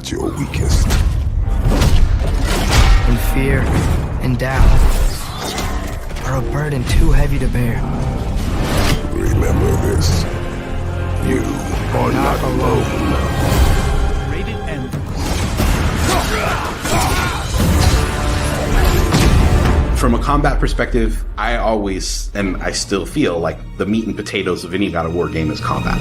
at your weakest. In fear and doubt, are a burden too heavy to bear. Remember this. You are not alone. Rated M. From a combat perspective, I always, and I still feel like the meat and potatoes of any God of War game is combat.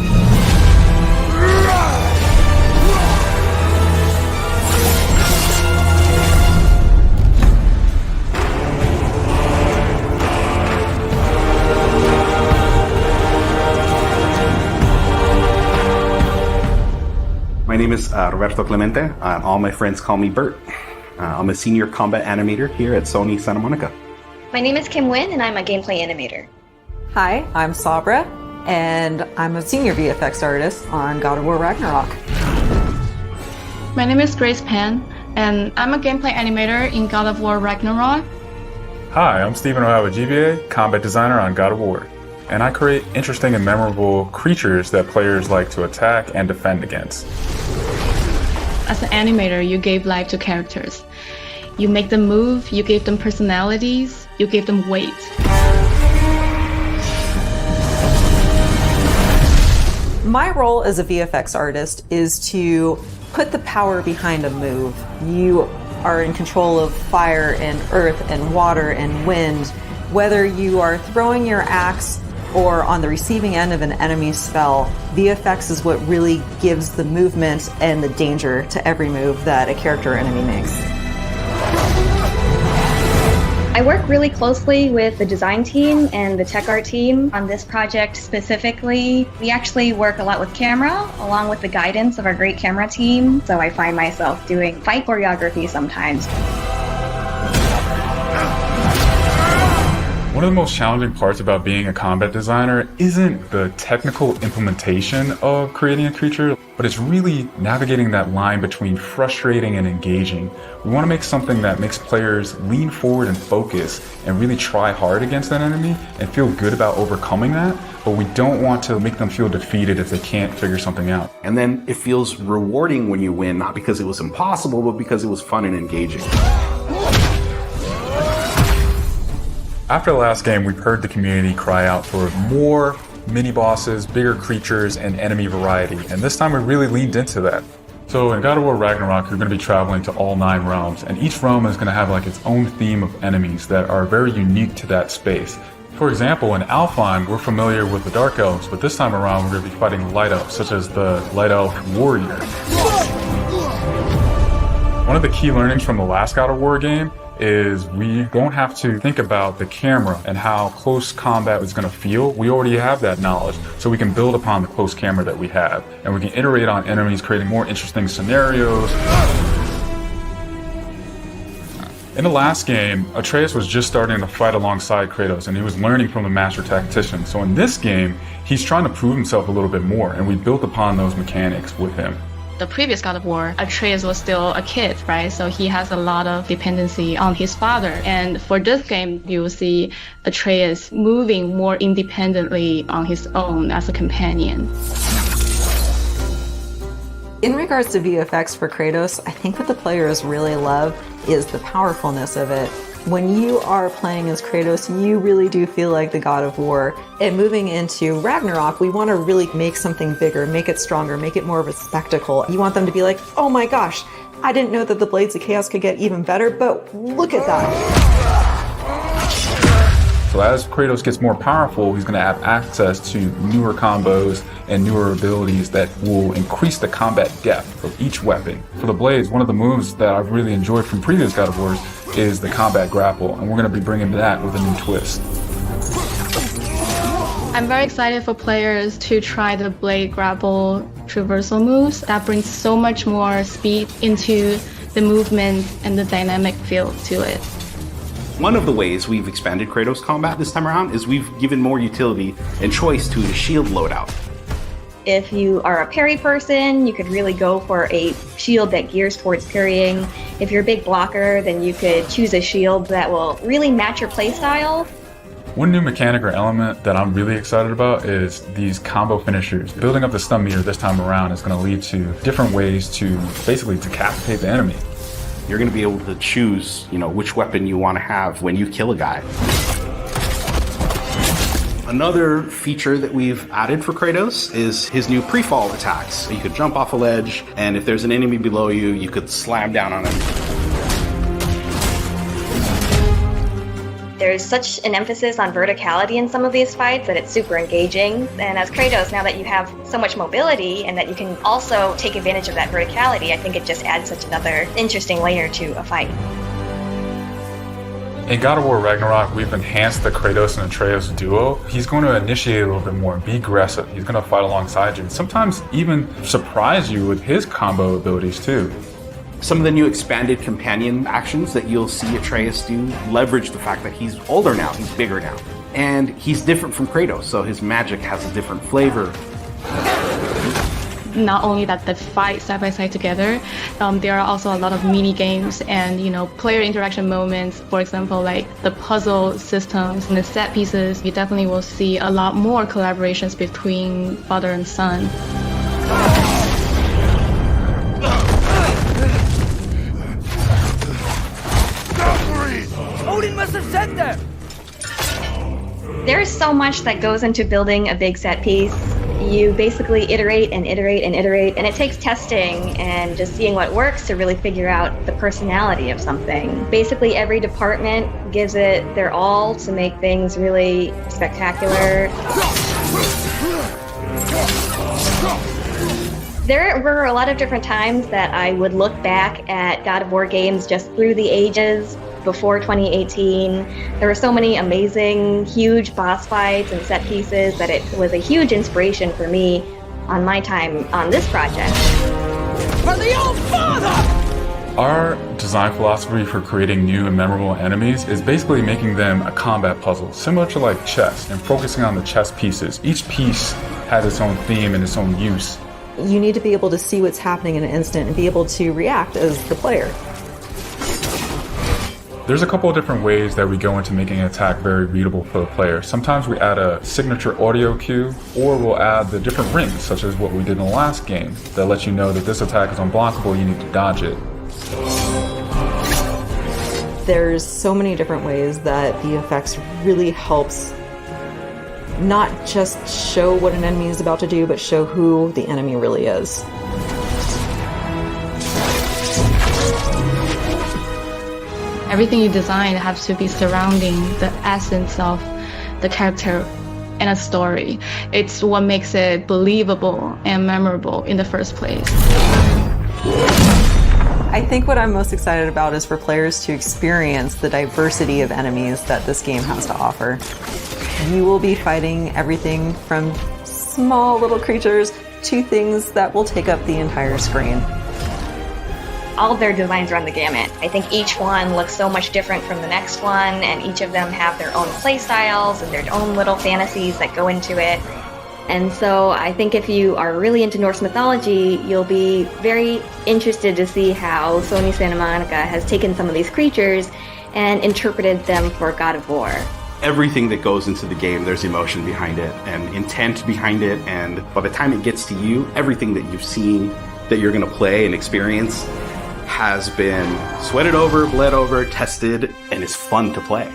My name is Roberto Clemente. All my friends call me Bert. I'm a senior combat animator here at Sony Santa Monica. My name is Kim Wynn, and I'm a gameplay animator. Hi, I'm Sabra, and I'm a senior VFX artist on God of War Ragnarok. My name is Grace Pan, and I'm a gameplay animator in God of War Ragnarok. Hi, I'm Stephen O'Hara, GBA, combat designer on God of War. And I create interesting and memorable creatures that players like to attack and defend against. As an animator, you gave life to characters. You make them move, you give them personalities, you give them weight. My role as a VFX artist is to put the power behind a move. You are in control of fire and earth and water and wind. Whether you are throwing your axe or on the receiving end of an enemy spell, VFX is what really gives the movement and the danger to every move that a character or enemy makes. I work really closely with the design team and the tech art team on this project specifically. We actually work a lot with camera, along with the guidance of our great camera team, so I find myself doing fight choreography sometimes. One of the most challenging parts about being a combat designer isn't the technical implementation of creating a creature, but it's really navigating that line between frustrating and engaging. We want to make something that makes players lean forward and focus and really try hard against an enemy and feel good about overcoming that, but we don't want to make them feel defeated if they can't figure something out. And then it feels rewarding when you win, not because it was impossible, but because it was fun and engaging. After the last game, we've heard the community cry out for more mini-bosses, bigger creatures, and enemy variety, and this time we really leaned into that. So in God of War Ragnarok, you're going to be traveling to all 9 realms, and each realm is going to have like its own theme of enemies that are very unique to that space. For example, in Alfheim, we're familiar with the Dark Elves, but this time around we're going to be fighting Light Elves, such as the Light Elf Warrior. One of the key learnings from the last God of War game is we don't have to think about the camera and how close combat is going to feel. We already have that knowledge, so we can build upon the close camera that we have, and we can iterate on enemies, creating more interesting scenarios. In the last game, Atreus was just starting to fight alongside Kratos, and he was learning from the Master Tactician. So in this game, he's trying to prove himself a little bit more, and we built upon those mechanics with him. The previous God of War, Atreus was still a kid, right? So he has a lot of dependency on his father. And for this game, you will see Atreus moving more independently on his own as a companion. In regards to VFX for Kratos, I think what the players really love is the powerfulness of it. When you are playing as Kratos, you really do feel like the God of War. And moving into Ragnarok, we want to really make something bigger, make it stronger, make it more of a spectacle. You want them to be like, oh my gosh, I didn't know that the Blades of Chaos could get even better, but look at that. So as Kratos gets more powerful, he's going to have access to newer combos and newer abilities that will increase the combat depth of each weapon. For the Blades, one of the moves that I've really enjoyed from previous God of Wars is the combat grapple, and we're going to be bringing that with a new twist. I'm very excited for players to try the blade grapple traversal moves. That brings so much more speed into the movement and the dynamic feel to it. One of the ways we've expanded Kratos combat this time around is we've given more utility and choice to the shield loadout. If you are a parry person, you could really go for a shield that gears towards parrying. If you're a big blocker, then you could choose a shield that will really match your playstyle. One new mechanic or element that I'm really excited about is these combo finishers. Building up the stun meter this time around is going to lead to different ways to basically decapitate the enemy. You're going to be able to choose, which weapon you want to have when you kill a guy. Another feature that we've added for Kratos is his new pre-fall attacks. You could jump off a ledge, and if there's an enemy below you, you could slam down on him. There's such an emphasis on verticality in some of these fights that it's super engaging. And as Kratos, now that you have so much mobility and that you can also take advantage of that verticality, I think it just adds such another interesting layer to a fight. In God of War Ragnarok, we've enhanced the Kratos and Atreus duo. He's going to initiate a little bit more, be aggressive. He's going to fight alongside you, and sometimes even surprise you with his combo abilities too. Some of the new expanded companion actions that you'll see Atreus do leverage the fact that he's older now, he's bigger now. And he's different from Kratos, so his magic has a different flavor. Not only that they fight side by side together, there are also a lot of mini games and player interaction moments. For example, like the puzzle systems and the set pieces. You definitely will see a lot more collaborations between father and son. Odin must have said that. There's so much that goes into building a big set piece. You basically iterate and iterate and iterate, and it takes testing and just seeing what works to really figure out the personality of something. Basically, every department gives it their all to make things really spectacular. There were a lot of different times that I would look back at God of War games just through the ages before 2018. There were so many amazing, huge boss fights and set pieces that it was a huge inspiration for me on my time on this project. For the old father! Our design philosophy for creating new and memorable enemies is basically making them a combat puzzle, similar to like chess, and focusing on the chess pieces. Each piece has its own theme and its own use. You need to be able to see what's happening in an instant and be able to react as the player. There's a couple of different ways that we go into making an attack very readable for the player. Sometimes we add a signature audio cue, or we'll add the different rings, such as what we did in the last game, that lets you know that this attack is unblockable, you need to dodge it. There's so many different ways that VFX really helps not just show what an enemy is about to do, but show who the enemy really is. Everything you design has to be surrounding the essence of the character and a story. It's what makes it believable and memorable in the first place. I think what I'm most excited about is for players to experience the diversity of enemies that this game has to offer. You will be fighting everything from small little creatures to things that will take up the entire screen. All of their designs run the gamut. I think each one looks so much different from the next one, and each of them have their own play styles and their own little fantasies that go into it. And so I think if you are really into Norse mythology, you'll be very interested to see how Sony Santa Monica has taken some of these creatures and interpreted them for God of War. Everything that goes into the game, there's emotion behind it and intent behind it, and by the time it gets to you, everything that you've seen that you're going to play and experience has been sweated over, bled over, tested, and is fun to play.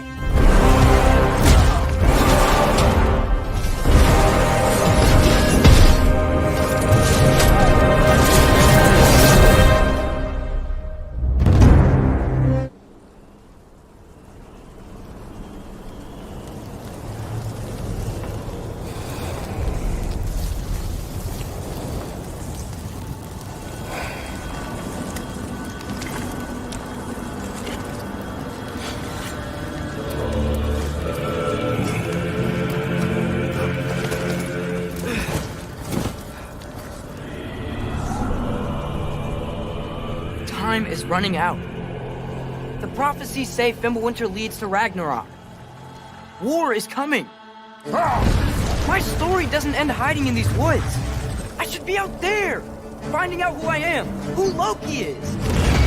Time is running out. The prophecies say Fimbulwinter leads to Ragnarok. War is coming. My story doesn't end hiding in these woods. I should be out there, finding out who I am, who Loki is.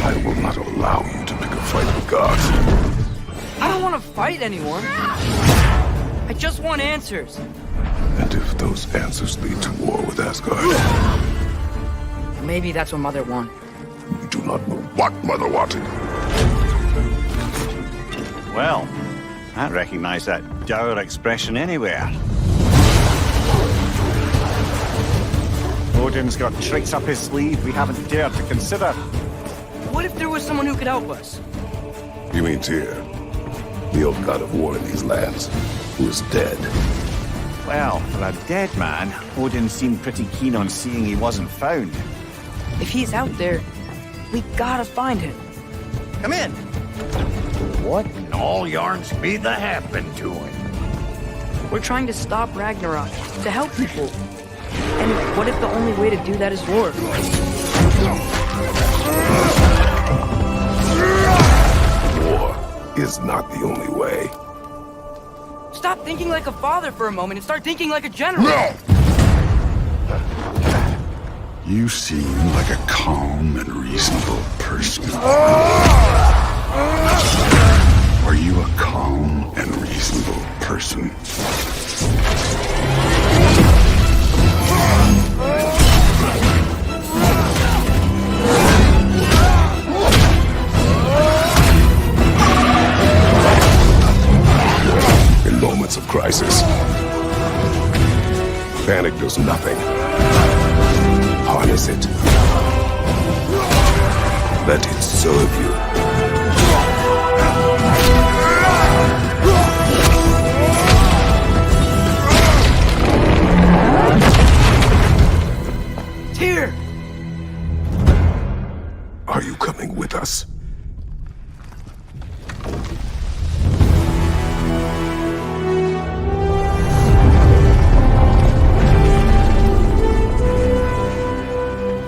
I will not allow you to pick a fight with gods. I don't want to fight anyone. I just want answers. And if those answers lead to war with Asgard, Maybe that's what Mother wanted. we do not know what Mother wanted. Well, I recognize that dour expression anywhere. Odin's got tricks up his sleeve we haven't dared to consider. What if there was someone who could help us? You mean Tyr, the old god of war in these lands, who is dead? Well, for a dead man, Odin seemed pretty keen on seeing he wasn't found. If he's out there, we gotta find him. Come in! What in all yarns be the happened to him? We're trying to stop Ragnarok, to help people. And what if the only way to do that is war? War is not the only way. Stop thinking like a father for a moment and start thinking like a general. No! You seem like a calm and reasonable person. Are you a calm and reasonable person? In moments of crisis, panic does nothing. Harness it. Let it serve you. Tyr! Are you coming with us?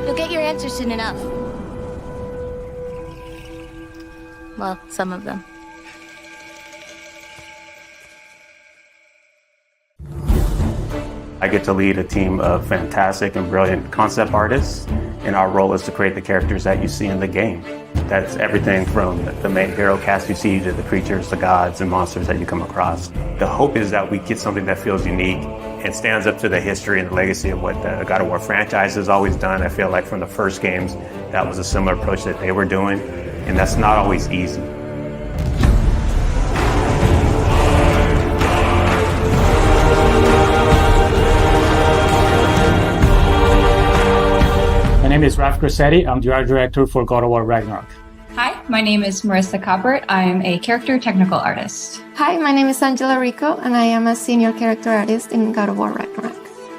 You'll get your answers soon enough. Well, some of them. I get to lead a team of fantastic and brilliant concept artists, and our role is to create the characters that you see in the game. That's everything from the main hero cast you see to the creatures, the gods, and monsters that you come across. The hope is that we get something that feels unique and stands up to the history and the legacy of what the God of War franchise has always done. I feel like from the first games, that was a similar approach that they were doing, and that's not always easy. My name is Raf Grassetti. I'm the art director for God of War Ragnarok. Hi, my name is Marissa Coppert. I am a character technical artist. Hi, my name is Angela Rico, and I am a senior character artist in God of War Ragnarok.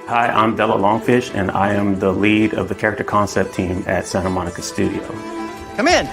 Hi, I'm Della Longfish, and I am the lead of the character concept team at Santa Monica Studio. Come in!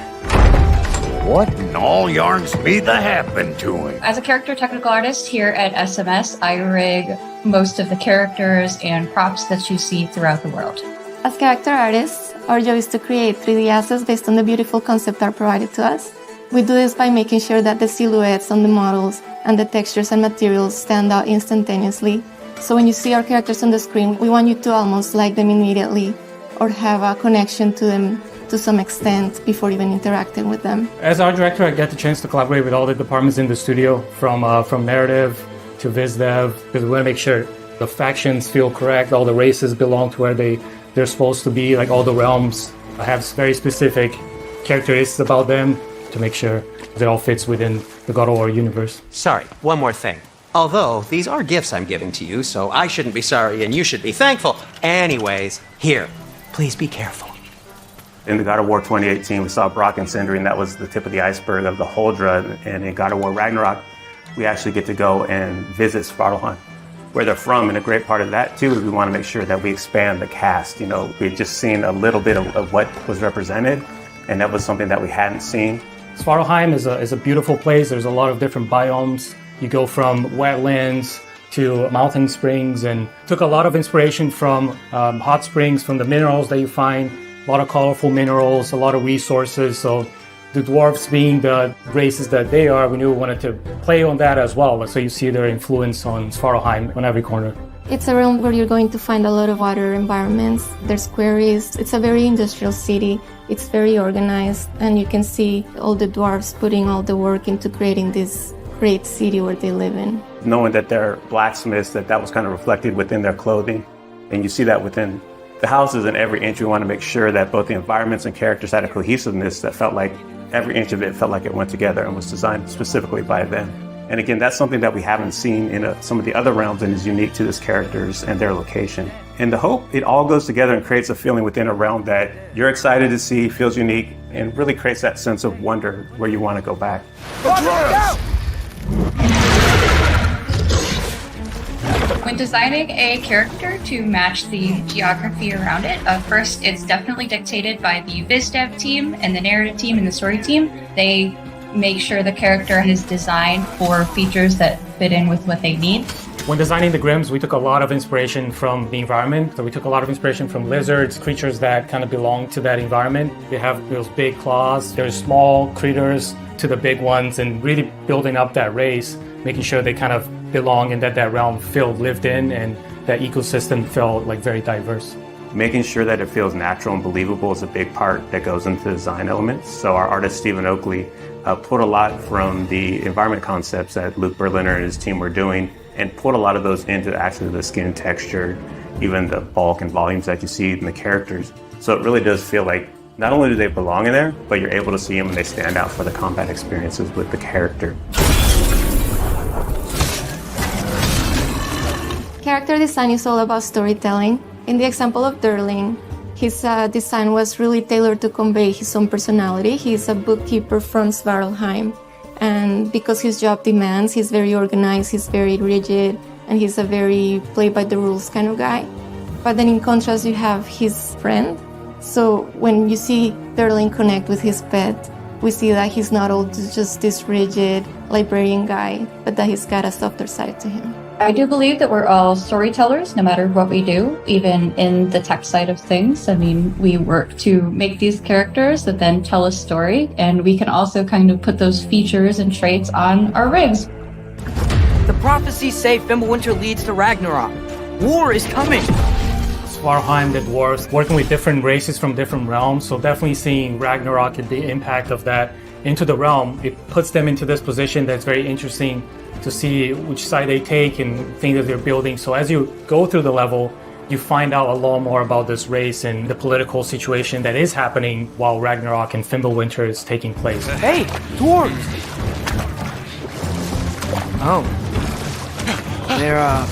What in all yarns be the happened to him? As a character technical artist here at SMS, I rig most of the characters and props that you see throughout the world. As character artists, our job is to create 3D assets based on the beautiful concept art provided to us. We do this by making sure that the silhouettes on the models and the textures and materials stand out instantaneously. So when you see our characters on the screen, we want you to almost like them immediately or have a connection to them to some extent before even interacting with them. As art director, I get the chance to collaborate with all the departments in the studio, from narrative to viz dev, because we want to make sure the factions feel correct, all the races belong to where they're supposed to be, like all the realms have very specific characteristics about them to make sure it all fits within the God of War universe. Sorry, one more thing. Although, these are gifts I'm giving to you, so I shouldn't be sorry and you should be thankful. Anyways, here, please be careful. In the God of War 2018, we saw Brock and Sindri, and that was the tip of the iceberg of the Huldra. And in God of War Ragnarok, we actually get to go and visit Svartalfheim, where they're from. And a great part of that, too, is we want to make sure that we expand the cast. You know, we've just seen a little bit of what was represented, and that was something that we hadn't seen. Svartalfheim is a beautiful place. There's a lot of different biomes. You go from wetlands to mountain springs, and took a lot of inspiration from hot springs, from the minerals that you find, a lot of colorful minerals, a lot of resources. So the dwarves being the races that they are, we knew we wanted to play on that as well. So you see their influence on Svartalfheim on every corner. It's a realm where you're going to find a lot of water environments. There's quarries. It's a very industrial city. It's very organized, and you can see all the dwarves putting all the work into creating these great city where they live in. Knowing that they're blacksmiths, that was kind of reflected within their clothing. And you see that within the houses and every inch. We want to make sure that both the environments and characters had a cohesiveness that felt like every inch of it felt like it went together and was designed specifically by them. And again, that's something that we haven't seen in some of the other realms and is unique to these characters and their location. And the hope, it all goes together and creates a feeling within a realm that you're excited to see, feels unique, and really creates that sense of wonder where you want to go back. When designing a character to match the geography around it, first it's definitely dictated by the viz dev team and the narrative team and the story team. They make sure the character is designed for features that fit in with what they need. When designing the Grims, we took a lot of inspiration from the environment. So we took a lot of inspiration from lizards, creatures that kind of belong to that environment. They have those big claws. There's small critters to the big ones, and really building up that race, making sure they kind of belong and that realm felt lived in and that ecosystem felt like very diverse. Making sure that it feels natural and believable is a big part that goes into the design elements. So our artist, Stephen Oakley, pulled a lot from the environment concepts that Luke Berliner and his team were doing and put a lot of those into actually the skin texture, even the bulk and volumes that you see in the characters. So it really does feel like not only do they belong in there, but you're able to see them and they stand out for the combat experiences with the character. Character design is all about storytelling. In the example of Durling, his design was really tailored to convey his own personality. He's a bookkeeper from Svartalfheim, and because his job demands, he's very organized, he's very rigid, and he's a very play-by-the-rules kind of guy. But then in contrast, you have his friend. So when you see Durling connect with his pet, we see that he's not all just this rigid librarian guy, but that he's got a softer side to him. I do believe that we're all storytellers, no matter what we do, even in the tech side of things. I mean, we work to make these characters that then tell a story, and we can also kind of put those features and traits on our rigs. The prophecies say Fimbulwinter leads to Ragnarok. War is coming! Svartalfheim, the dwarves, working with different races from different realms, so definitely seeing Ragnarok and the impact of that into the realm, it puts them into this position that's very interesting to see which side they take and things that they're building. So as you go through the level, you find out a lot more about this race and the political situation that is happening while Ragnarok and Fimbulwinter is taking place. Hey, dwarves! Oh. They're,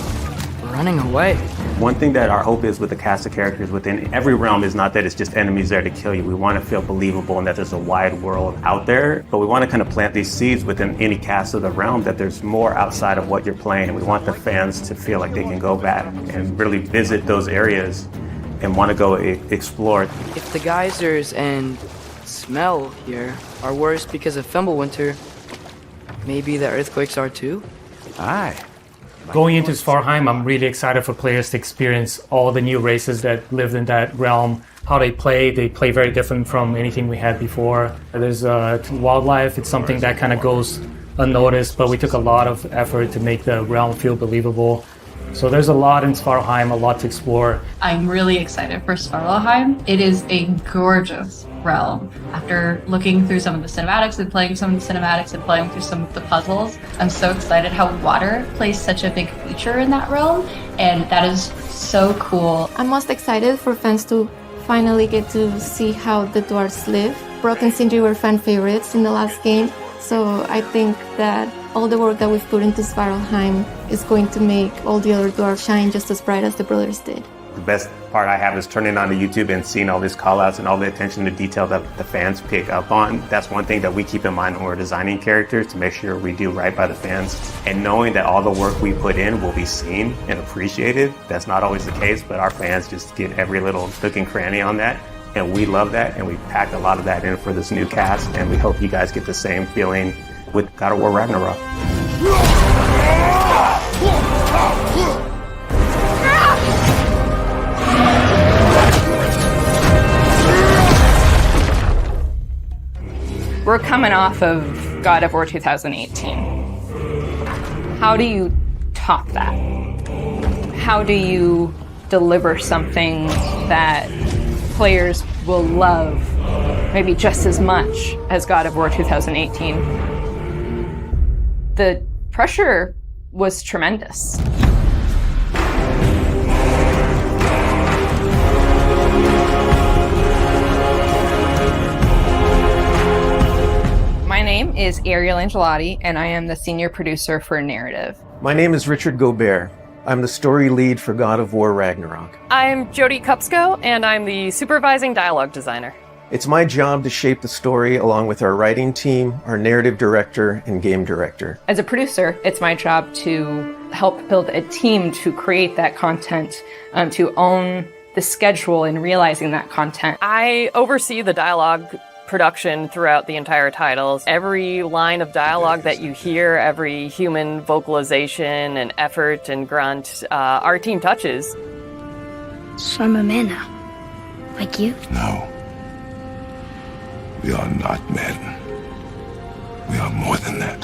running away. One thing that our hope is with the cast of characters within every realm is not that it's just enemies there to kill you. We want to feel believable and that there's a wide world out there, but we want to kind of plant these seeds within any cast of the realm that there's more outside of what you're playing. And we want the fans to feel like they can go back and really visit those areas and want to go explore. If the geysers and smell here are worse because of Fimbulwinter, maybe the earthquakes are too? Aye. Going into Svartalfheim, I'm really excited for players to experience all the new races that lived in that realm, how they play. They play very different from anything we had before. There's wildlife, it's something that kind of goes unnoticed, but we took a lot of effort to make the realm feel believable. So there's a lot in Svartalfheim, a lot to explore. I'm really excited for Svartalfheim. It is a gorgeous realm. After looking through some of the cinematics and playing some of the cinematics and playing through some of the puzzles, I'm so excited how water plays such a big feature in that realm, and that is so cool. I'm most excited for fans to finally get to see how the dwarves live. Brock and Sindri were fan favorites in the last game, so I think that all the work that we've put into Svartalfheim is going to make all the other dwarves shine just as bright as the brothers did. The best part I have is turning on to YouTube and seeing all these call-outs and all the attention to detail that the fans pick up on. That's one thing that we keep in mind when we're designing characters, to make sure we do right by the fans. And knowing that all the work we put in will be seen and appreciated, that's not always the case, but our fans just get every little nook and cranny on that. And we love that, and we packed a lot of that in for this new cast, and we hope you guys get the same feeling with God of War Ragnarok. We're coming off of God of War 2018. How do you top that? How do you deliver something that players will love maybe just as much as God of War 2018? The pressure was tremendous. My name is Ariel Angelotti, and I am the senior producer for narrative. My name is Richard Gobert. I'm the story lead for God of War Ragnarok. I'm Jodie Kupsko, and I'm the supervising dialogue designer. It's my job to shape the story along with our writing team, our narrative director, and game director. As a producer, it's my job to help build a team to create that content, to own the schedule in realizing that content. I oversee the dialogue production throughout the entire titles. Every line of dialogue that you hear, every human vocalization and effort and grunt, our team touches. So I'm a man now. Like you? No. We are not men. We are more than that.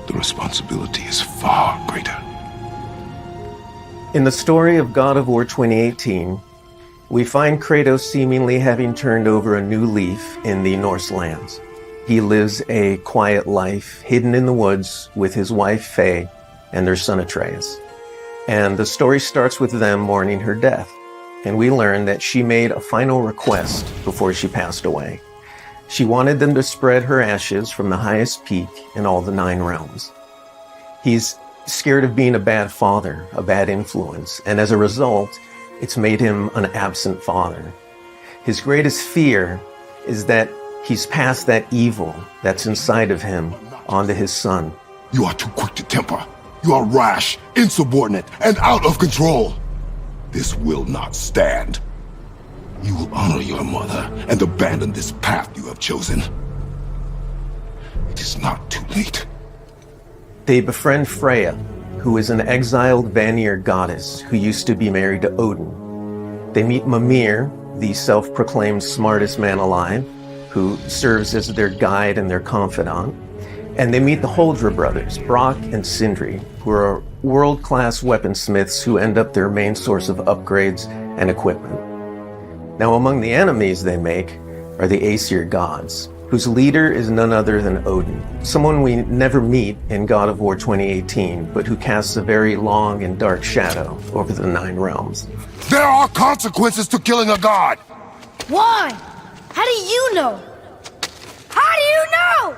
The responsibility is far greater. In the story of God of War 2018, we find Kratos seemingly having turned over a new leaf in the Norse lands. He lives a quiet life, hidden in the woods with his wife Faye and their son Atreus. And the story starts with them mourning her death. And we learn that she made a final request before she passed away. She wanted them to spread her ashes from the highest peak in all the 9 realms. He's scared of being a bad father, a bad influence, and as a result, it's made him an absent father. His greatest fear is that he's passed that evil that's inside of him onto his son. You are too quick to temper. You are rash, insubordinate, and out of control. This will not stand. You will honor your mother and abandon this path you have chosen. It is not too late. They befriend Freya, who is an exiled Vanir goddess who used to be married to Odin. They meet Mimir, the self-proclaimed smartest man alive, who serves as their guide and their confidant. And they meet the Holdra brothers, Brock and Sindri, who are world-class weaponsmiths who end up their main source of upgrades and equipment. Now, among the enemies they make are the Aesir gods, whose leader is none other than Odin, someone we never meet in God of War 2018, but who casts a very long and dark shadow over the 9 realms. There are consequences to killing a god! Why? How do you know? How do you know?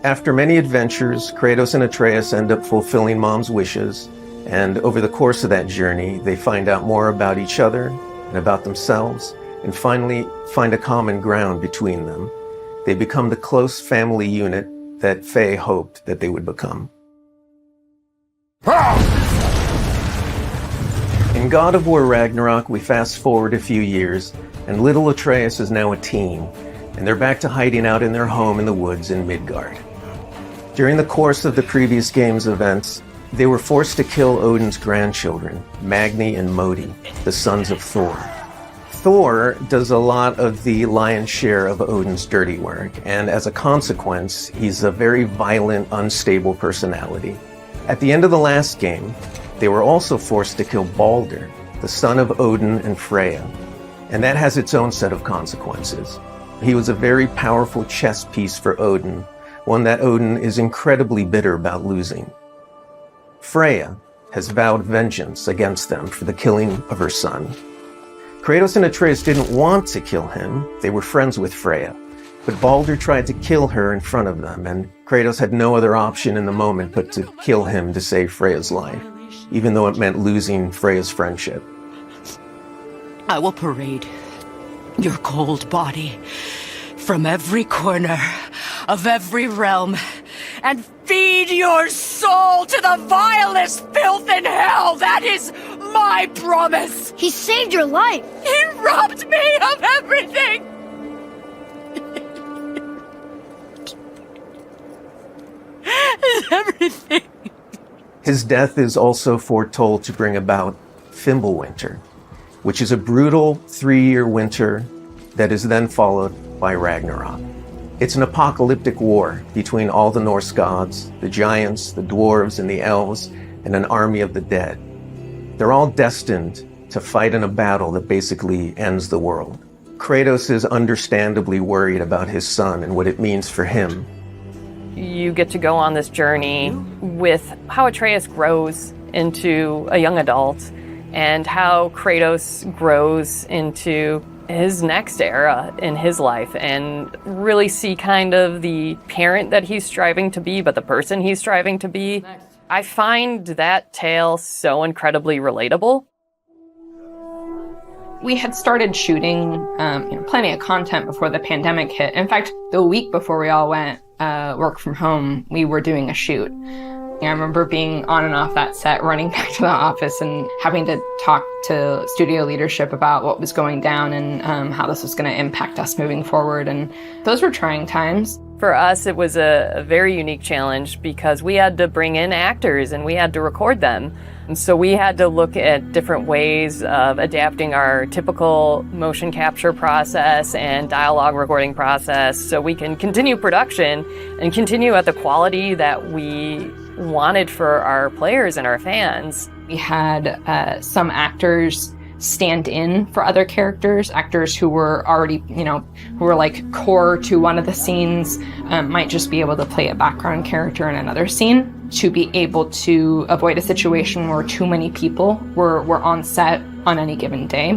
After many adventures, Kratos and Atreus end up fulfilling Mom's wishes, and over the course of that journey, they find out more about each other and about themselves, and finally find a common ground between them. They become the close family unit that Faye hoped that they would become. In God of War Ragnarok, we fast forward a few years, and little Atreus is now a teen, and they're back to hiding out in their home in the woods in Midgard. During the course of the previous game's events, they were forced to kill Odin's grandchildren, Magni and Modi, the sons of Thor. Thor does a lot of the lion's share of Odin's dirty work, and as a consequence, he's a very violent, unstable personality. At the end of the last game, they were also forced to kill Balder, the son of Odin and Freya, and that has its own set of consequences. He was a very powerful chess piece for Odin, one that Odin is incredibly bitter about losing. Freya has vowed vengeance against them for the killing of her son. Kratos and Atreus didn't want to kill him. They were friends with Freya. But Balder tried to kill her in front of them, and Kratos had no other option in the moment but to kill him to save Freya's life, even though it meant losing Freya's friendship. I will parade your cold body from every corner of every realm and feed your soul to the vilest filth in hell. That is my promise. He saved your life. He robbed me of everything. Everything. His death is also foretold to bring about Fimbulwinter, which is a brutal 3-year winter that is then followed by Ragnarok. It's an apocalyptic war between all the Norse gods, the giants, the dwarves, and the elves, and an army of the dead. They're all destined to fight in a battle that basically ends the world. Kratos is understandably worried about his son and what it means for him. you get to go on this journey with how Atreus grows into a young adult and how Kratos grows into his next era in his life, and really see kind of the parent that he's striving to be, but the person he's striving to be. I find that tale so incredibly relatable. We had started shooting plenty of content before the pandemic hit. In fact, the week before we all went work from home, we were doing a shoot. I remember being on and off that set, running back to the office and having to talk to studio leadership about what was going down and how this was going to impact us moving forward. And those were trying times. For us, it was a very unique challenge because we had to bring in actors and we had to record them. And so we had to look at different ways of adapting our typical motion capture process and dialogue recording process so we can continue production and continue at the quality that we wanted for our players and our fans. We had some actors stand in for other characters, actors who were already, who were like core to one of the scenes, might just be able to play a background character in another scene to be able to avoid a situation where too many people were on set on any given day.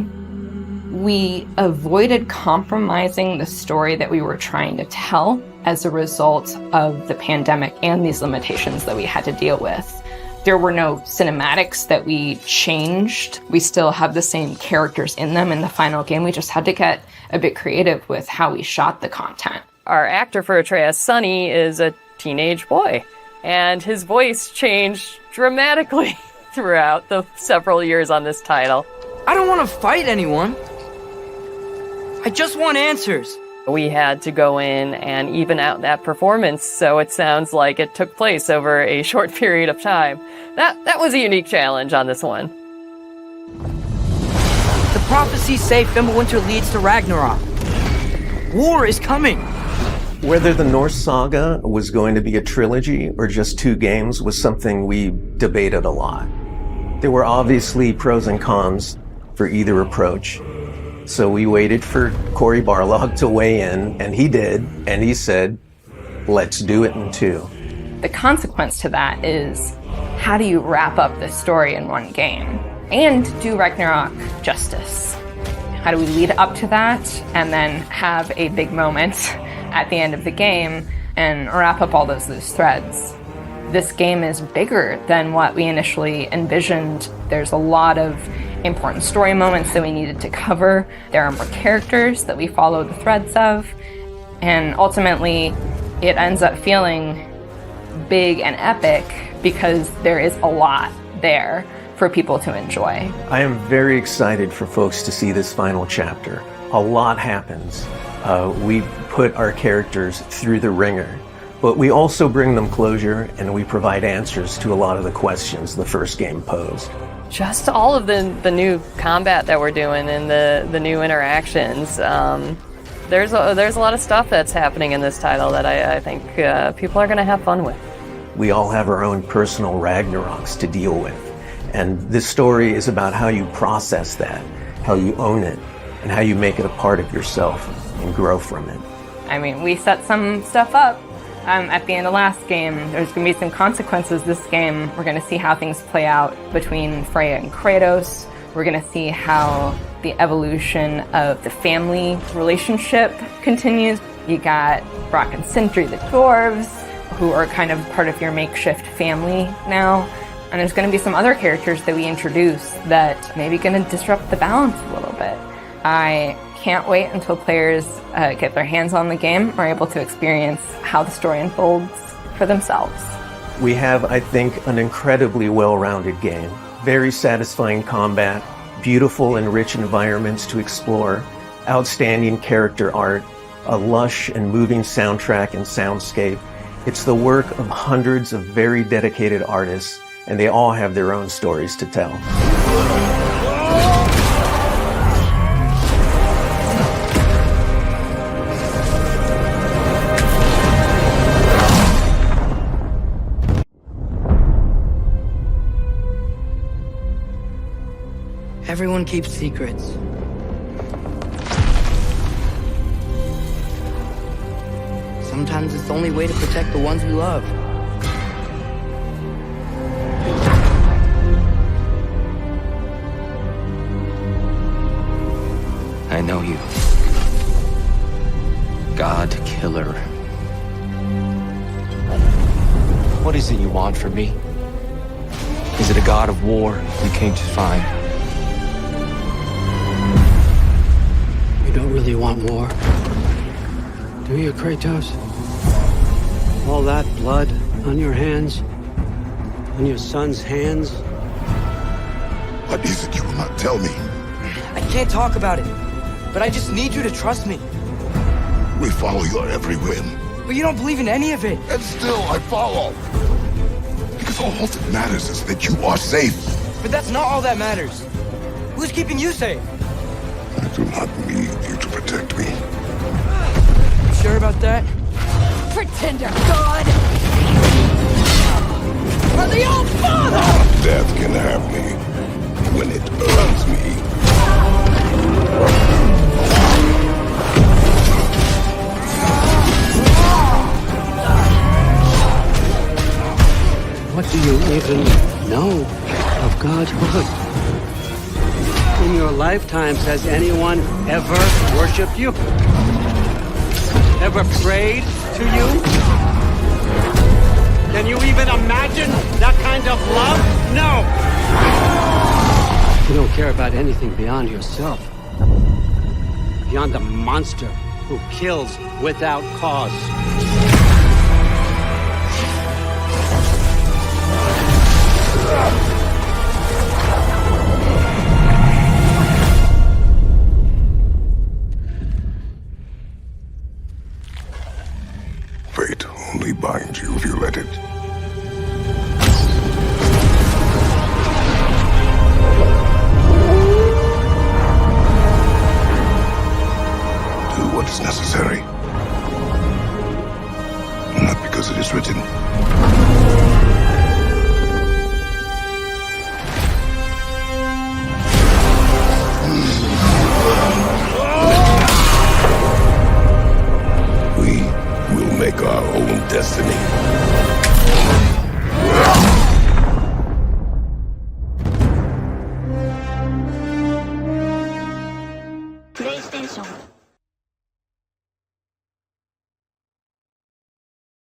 We avoided compromising the story that we were trying to tell as a result of the pandemic and these limitations that we had to deal with. There were no cinematics that we changed. We still have the same characters in them in the final game. We just had to get a bit creative with how we shot the content. Our actor for Atreus, Sonny, is a teenage boy, and his voice changed dramatically throughout the several years on this title. I don't want to fight anyone. I just want answers. We had to go in and even out that performance so it sounds like it took place over a short period of time. That was a unique challenge on this one. The prophecies say Fimbulwinter leads to Ragnarok. War is coming. Whether the Norse saga was going to be a trilogy or just 2 games was something we debated a lot. There were obviously pros and cons for either approach. So we waited for Cory Barlog to weigh in, and he did, and he said, let's do it in 2. The consequence to that is, how do you wrap up the story in one game and do Ragnarok justice? How do we lead up to that and then have a big moment at the end of the game and wrap up all those loose threads? This game is bigger than what we initially envisioned. There's a lot of important story moments that we needed to cover. There are more characters that we follow the threads of. And ultimately, it ends up feeling big and epic because there is a lot there for people to enjoy. I am very excited for folks to see this final chapter. A lot happens. We put our characters through the ringer, but we also bring them closure and we provide answers to a lot of the questions the first game posed. Just all of the new combat that we're doing and the new interactions. There's a lot of stuff that's happening in this title that I think people are going to have fun with. We all have our own personal Ragnaroks to deal with. And this story is about how you process that, how you own it, and how you make it a part of yourself and grow from it. I mean, we set some stuff up at the end of last game. There's going to be some consequences this game. We're going to see how things play out between Freya and Kratos. We're going to see how the evolution of the family relationship continues. You got Brock and Sindri, the dwarves, who are kind of part of your makeshift family now. And there's going to be some other characters that we introduce that maybe going to disrupt the balance a little bit. I can't wait until players get their hands on the game, are able to experience how the story unfolds for themselves. We have, I think, an incredibly well-rounded game. Very satisfying combat, beautiful and rich environments to explore, outstanding character art, a lush and moving soundtrack and soundscape. It's the work of hundreds of very dedicated artists, and they all have their own stories to tell. Everyone keeps secrets. Sometimes it's the only way to protect the ones we love. I know you. God Killer. What is it you want from me? Is it a god of war you came to find? You don't really want war, do you, Kratos? All that blood on your hands, on your son's hands. What is it you will not tell me? I can't talk about it, but I just need you to trust me. We follow your every whim. But you don't believe in any of it. And still I follow. Because all that matters is that you are safe. But that's not all that matters. Who's keeping you safe? I do not need you to protect me. You sure about that? Pretender God! For the old father! Death can have me when it earns me. What do you even know of godhood? In your lifetimes, has anyone ever worshipped you? Ever prayed to you? Can you even imagine that kind of love? No! You don't care about anything beyond yourself. Beyond the monster who kills without cause. Fate only binds you if you let it. Do what is necessary. Not because it is written.